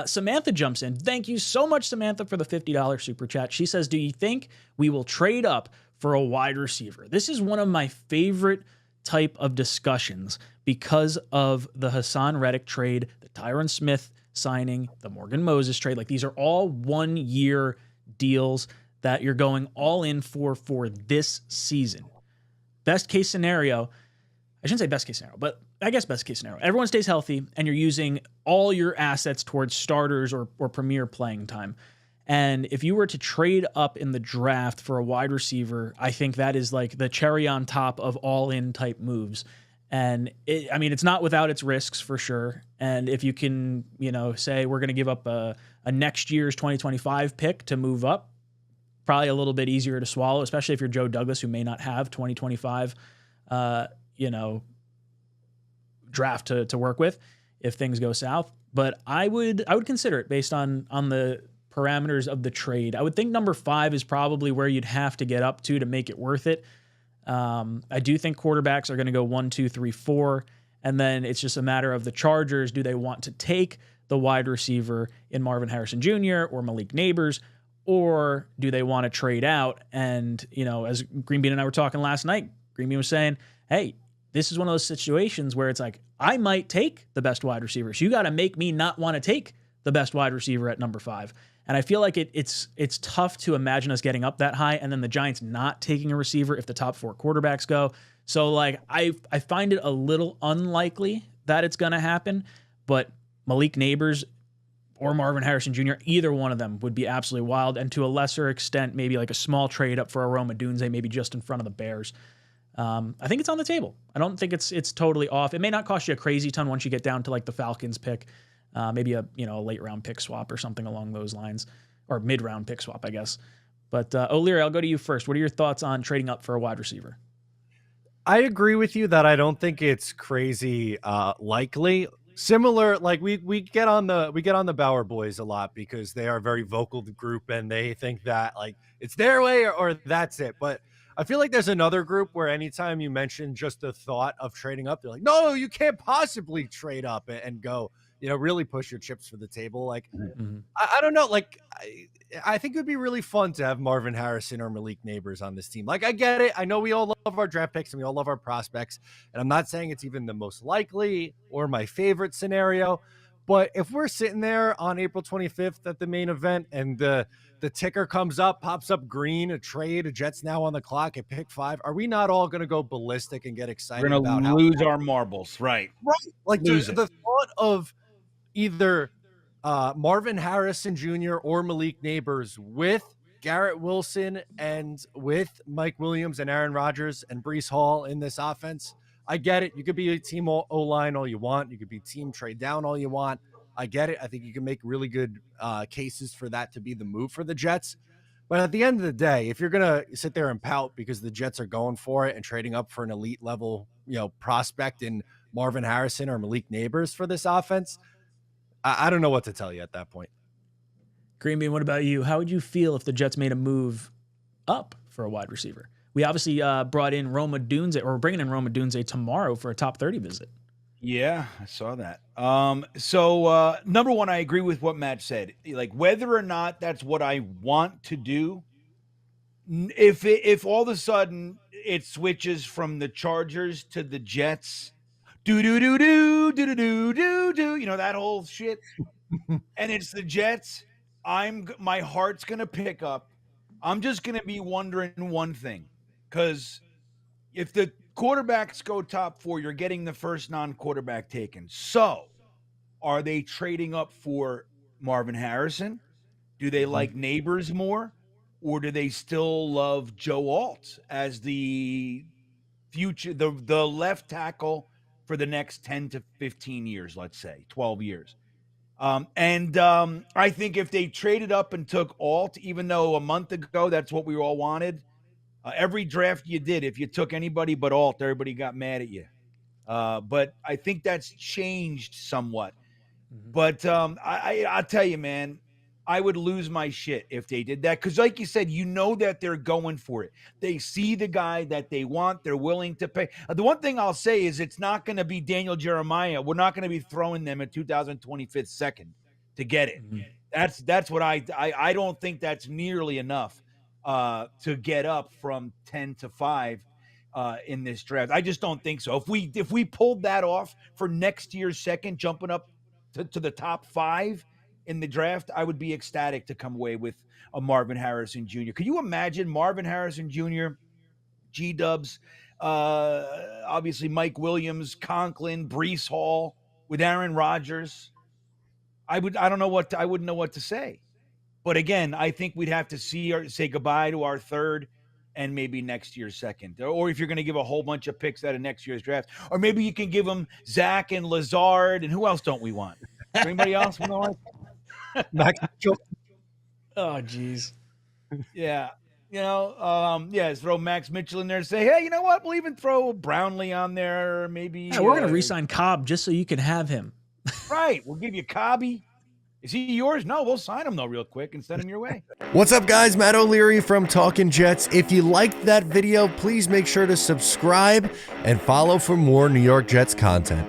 Samantha jumps in. Thank you so much, Samantha, for the $50 super chat. She says, do you think we will trade up for a wide receiver? This is one of my favorite type of discussions because of the Hassan Reddick trade, the Tyron Smith signing, the Morgan Moses trade. Like, these are all 1-year deals that you're going all in for this season. Best case scenario, I shouldn't say best case scenario, but I guess best case scenario, everyone stays healthy and you're using all your assets towards starters or premier playing time. And if you were to trade up in the draft for a wide receiver, I think that is like the cherry on top of all-in type moves. And it's not without its risks for sure. And if you can, say we're going to give up a next year's 2025 pick to move up, probably a little bit easier to swallow, especially if you're Joe Douglas, who may not have 2025, draft to work with if things go south. But I would consider it based on the parameters of the trade. I would think number 5 is probably where you'd have to get up to make it worth it. I do think quarterbacks are going to go 1, 2, 3, 4. And then it's just a matter of the Chargers. Do they want to take the wide receiver in Marvin Harrison Jr. or Malik Neighbors, or do they want to trade out? And, as Green Bean and I were talking last night, Green Bean was saying, hey, this is one of those situations where it's like, I might take the best wide receiver. So you got to make me not want to take the best wide receiver at number 5. And I feel like it's tough to imagine us getting up that high and then the Giants not taking a receiver if the top 4 quarterbacks go. So like, I find it a little unlikely that it's going to happen, but Malik Neighbors or Marvin Harrison Jr., either one of them would be absolutely wild. And to a lesser extent, maybe like a small trade up for Rome Odunze, maybe just in front of the Bears. I think it's on the table. I don't think it's totally off. It may not cost you a crazy ton once you get down to like the Falcons pick, maybe a late round pick swap or something along those lines, or mid round pick swap, I guess. But O'Leary, I'll go to you first. What are your thoughts on trading up for a wide receiver? I agree with you that I don't think it's crazy likely. Similar, like we get on the Bauer boys a lot because they are a very vocal group and they think that like it's their way or that's it. But I feel like there's another group where anytime you mention just the thought of trading up, they're like, no, you can't possibly trade up and go, really push your chips for the table. Like, I don't know. Like, I think it would be really fun to have Marvin Harrison or Malik Neighbors on this team. Like, I get it. I know we all love our draft picks and we all love our prospects. And I'm not saying it's even the most likely or my favorite scenario. But if we're sitting there on April 25th at the main event and the ticker comes up, pops up green, a trade, a Jets now on the clock at pick 5, are we not all going to go ballistic and get excited about how to lose our marbles? Right. Like the thought of either Marvin Harrison Jr. or Malik Neighbors with Garrett Wilson and with Mike Williams and Aaron Rodgers and Breece Hall in this offense. I get it. You could be a team O-line all you want. You could be team trade down all you want. I get it. I think you can make really good cases for that to be the move for the Jets. But at the end of the day, if you're going to sit there and pout because the Jets are going for it and trading up for an elite level, prospect in Marvin Harrison or Malik Neighbors for this offense, I don't know what to tell you at that point. Green Bean, what about you? How would you feel if the Jets made a move up for a wide receiver? We obviously brought in Rome Odunze, or we're bringing in Rome Odunze tomorrow for a top 30 visit. Yeah, I saw that. So number one, I agree with what Matt said. Like, whether or not that's what I want to do, if all of a sudden it switches from the Chargers to the Jets, that whole shit, and it's the Jets, my heart's gonna pick up. I'm just gonna be wondering one thing, because if the quarterbacks go top 4, you're getting the first non-quarterback taken. So are they trading up for Marvin Harrison? Do they like Neighbors more? Or do they still love Joe Alt as the future, the left tackle for the next 10 to 15 years, let's say 12 years? I think if they traded up and took Alt, even though a month ago that's what we all wanted, every draft you did, if you took anybody but Alt, everybody got mad at you. But I think that's changed somewhat. But I'll tell you, man, I would lose my shit if they did that. Because like you said, that they're going for it. They see the guy that they want. They're willing to pay. The one thing I'll say is it's not going to be Daniel Jeremiah. We're not going to be throwing them at 2025 second to get it. That's what I don't think that's nearly enough to get up from 10 to 5 in this draft. I just don't think so. If we pulled that off for next year's second, jumping up to the top 5 in the draft, I would be ecstatic to come away with a Marvin Harrison Jr. Could you imagine Marvin Harrison Jr., G-Dubs, obviously Mike Williams, Conklin, Breece Hall with Aaron Rodgers? I wouldn't know what to say. But again, I think we'd have to say goodbye to our third and maybe next year's second. Or if you're going to give a whole bunch of picks out of next year's draft, or maybe you can give them Zach and Lazard, and who else don't we want? Anybody else we don't like? Max Mitchell. Oh, geez. Yeah. Throw Max Mitchell in there and say, hey, you know what? We'll even throw Brownlee on there. Maybe Yeah, we're going to re-sign Cobb just so you can have him. Right. We'll give you Cobby. Is he yours? No, we'll sign him, though, real quick and send him your way. What's up, guys? Matt O'Leary from Talkin' Jets. If you liked that video, please make sure to subscribe and follow for more New York Jets content.